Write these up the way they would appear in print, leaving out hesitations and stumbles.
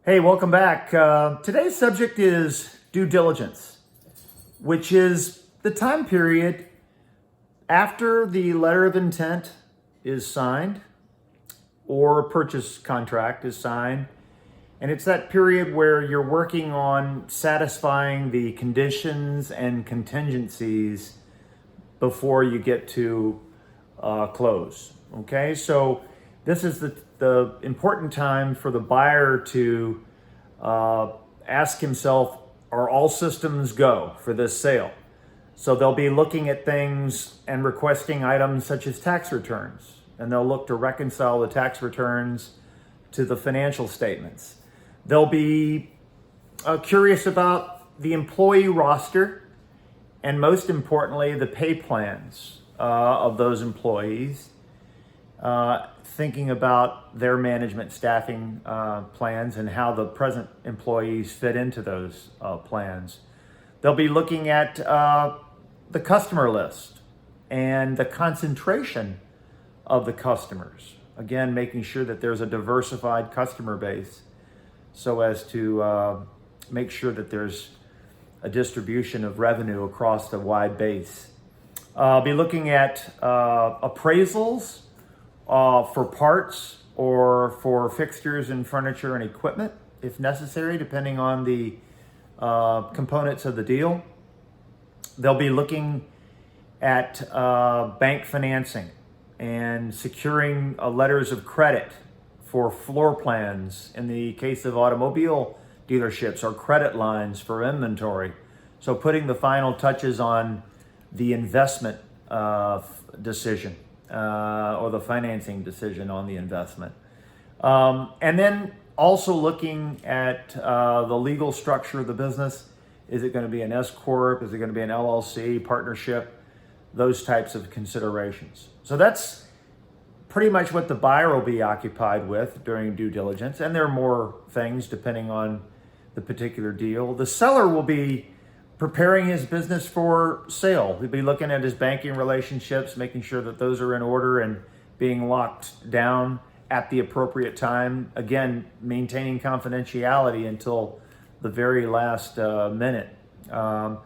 Hey, welcome back. Today's subject is due diligence, which is the time period after the letter of intent is signed or a purchase contract is signed. And it's that period where you're working on satisfying the conditions and contingencies before you get to close. Okay, so this is the important time for the buyer to ask himself, are all systems go for this sale? So they'll be looking at things and requesting items such as tax returns, and they'll look to reconcile the tax returns to the financial statements. They'll be curious about the employee roster, and most importantly, the pay plans of those employees, thinking about their management staffing plans and how the present employees fit into those plans. They'll be looking at the customer list and the concentration of the customers. Again, making sure that there's a diversified customer base so as to make sure that there's a distribution of revenue across the wide base. I'll be looking at appraisals for parts or for fixtures and furniture and equipment, if necessary, depending on the components of the deal. They'll be looking at bank financing and securing letters of credit for floor plans in the case of automobile dealerships, or credit lines for inventory. So putting the final touches on the investment decision or the financing decision on the investment. And then also looking at the legal structure of the business. Is it going to be an S Corp? Is it going to be an LLC, partnership? Those types of considerations. So that's pretty much what the buyer will be occupied with during due diligence. And there are more things depending on the particular deal. The seller will be preparing his business for sale. He'll be looking at his banking relationships, making sure that those are in order and being locked down at the appropriate time. Again, maintaining confidentiality until the very last minute. He'll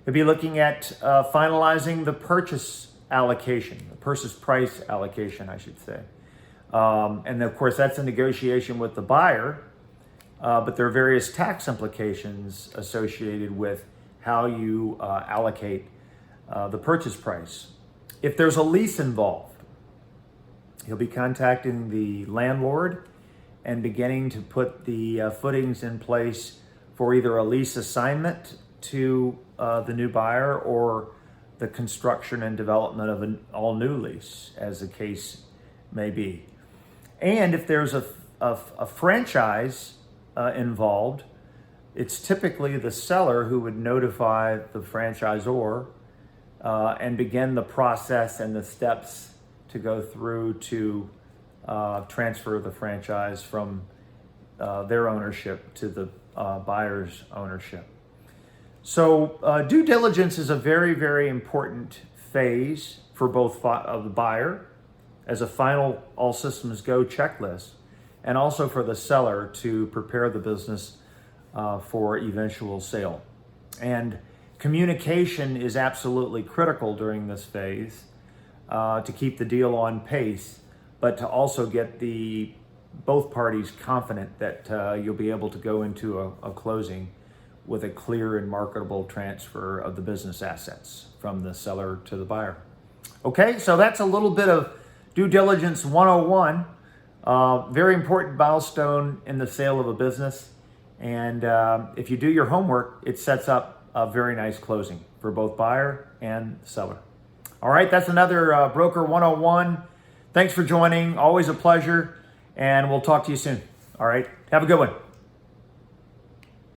be looking at finalizing the purchase allocation, the purchase price allocation, I should say. And of course, that's a negotiation with the buyer, but there are various tax implications associated with how you allocate the purchase price. If there's a lease involved, he'll be contacting the landlord and beginning to put the footings in place for either a lease assignment to the new buyer or the construction and development of an all-new lease, as the case may be. And if there's a franchise involved, it's typically the seller who would notify the franchisor and begin the process and the steps to go through to transfer the franchise from their ownership to the buyer's ownership. So due diligence is a very, very important phase for both of the buyer as a final all systems go checklist, and also for the seller to prepare the business for eventual sale. And communication is absolutely critical during this phase to keep the deal on pace, but to also get both parties confident that you'll be able to go into a closing with a clear and marketable transfer of the business assets from the seller to the buyer. Okay, so that's a little bit of due diligence 101. Very important milestone in the sale of a business. And if you do your homework, it sets up a very nice closing for both buyer and seller. All right, that's another Broker 101. Thanks for joining. Always a pleasure. And we'll talk to you soon. All right, have a good one.